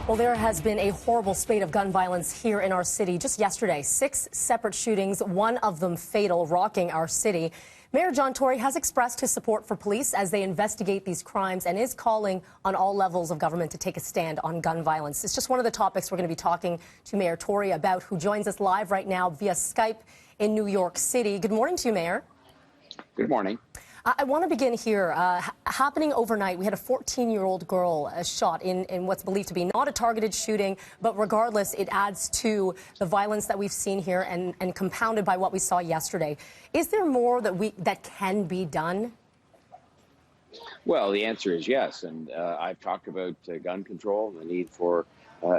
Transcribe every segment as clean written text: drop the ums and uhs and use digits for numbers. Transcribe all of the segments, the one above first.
Well, there has been a horrible spate of gun violence here in our city. Just yesterday, 6 separate shootings, one of them fatal, rocking our city. Mayor Tory has expressed his support for police as they investigate these crimes and is calling on all levels of government to take a stand on gun violence. It's just one of the topics we're going to be talking to Mayor Tory about, who joins us live right now via Skype in New York City. Good morning to you, Mayor. Good morning. I want to begin here. Happening overnight, we had a 14-year-old girl shot in what's believed to be not a targeted shooting, but regardless, it adds to the violence that we've seen here and compounded by what we saw yesterday. Is there more that can be done? Well, the answer is yes, and I've talked about gun control, the need for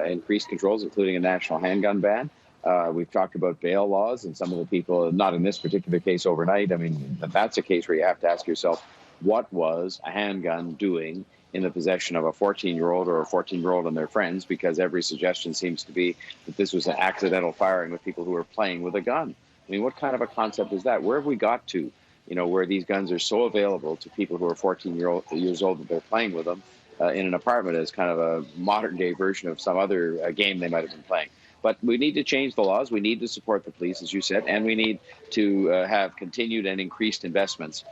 increased controls, including a national handgun ban. We've talked about bail laws, and some of the people, not in this particular case overnight. I mean, that's a case where you have to ask yourself, what was a handgun doing in the possession of a 14-year-old or a 14-year-old and their friends? Because every suggestion seems to be that this was an accidental firing with people who were playing with a gun. I mean, what kind of a concept is that? Where have we got to, where these guns are so available to people who are 14 years old that they're playing with them in an apartment as kind of a modern-day version of some other game they might have been playing? But we need to change the laws. We need to support the police, as you said, and we need to have continued and increased investments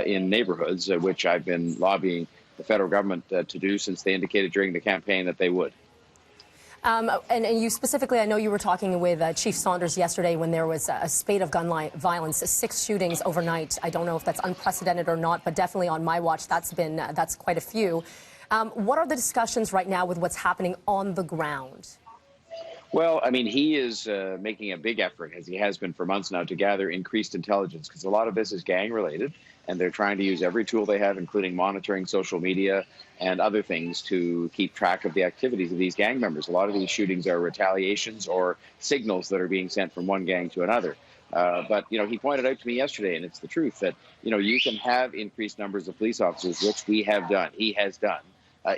in neighborhoods, which I've been lobbying the federal government to do since they indicated during the campaign that they would. And you specifically, I know you were talking with Chief Saunders yesterday when there was a spate of gun violence, 6 shootings overnight. I don't know if that's unprecedented or not, but definitely on my watch, that's quite a few. What are the discussions right now with what's happening on the ground? Well, I mean, he is making a big effort, as he has been for months now, to gather increased intelligence, because a lot of this is gang-related, and they're trying to use every tool they have, including monitoring social media and other things, to keep track of the activities of these gang members. A lot of these shootings are retaliations or signals that are being sent from one gang to another. But, he pointed out to me yesterday, and it's the truth, that, you can have increased numbers of police officers, which we have done, he has done,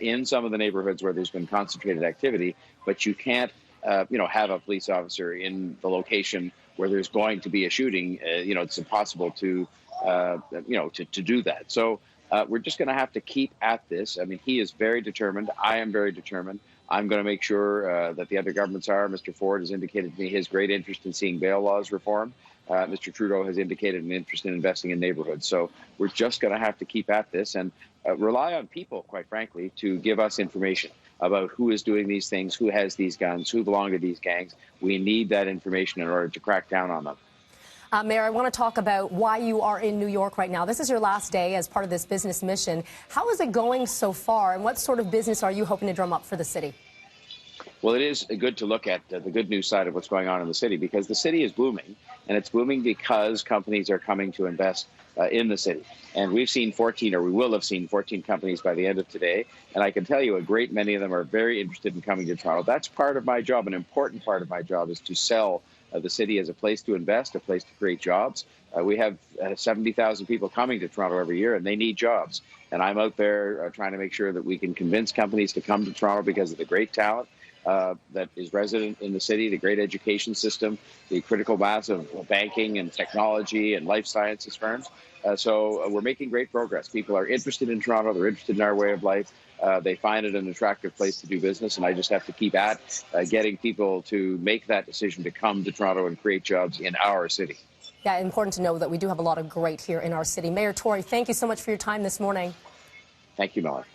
in some of the neighborhoods where there's been concentrated activity, but you can't have a police officer in the location where there's going to be a shooting. It's impossible to do that. So we're just going to have to keep at this. I mean, he is very determined. I am very determined. I'm going to make sure that the other governments are. Mr. Ford has indicated to me his great interest in seeing bail laws reformed. Mr. Trudeau has indicated an interest in investing in neighborhoods. So we're just going to have to keep at this and rely on people, quite frankly, to give us information about who is doing these things, who has these guns, who belong to these gangs. We need that information in order to crack down on them. Mayor, I want to talk about why you are in New York right now. This is your last day as part of this business mission. How is it going so far, and what sort of business are you hoping to drum up for the city? Well, it is good to look at the good news side of what's going on in the city, because the city is booming, and it's booming because companies are coming to invest in the city. And we've seen 14, or we will have seen 14 companies by the end of today. And I can tell you a great many of them are very interested in coming to Toronto. That's part of my job. An important part of my job is to sell the city as a place to invest, a place to create jobs. We have 70,000 people coming to Toronto every year, and they need jobs. And I'm out there trying to make sure that we can convince companies to come to Toronto because of the great talent that is resident in the city, the great education system, the critical mass of banking and technology and life sciences firms. So we're making great progress. People are interested in Toronto. They're interested in our way of life. They find it an attractive place to do business. And I just have to keep at getting people to make that decision to come to Toronto and create jobs in our city. Yeah, important to know that we do have a lot of great here in our city. Mayor Tory, thank you so much for your time this morning. Thank you, Melanie.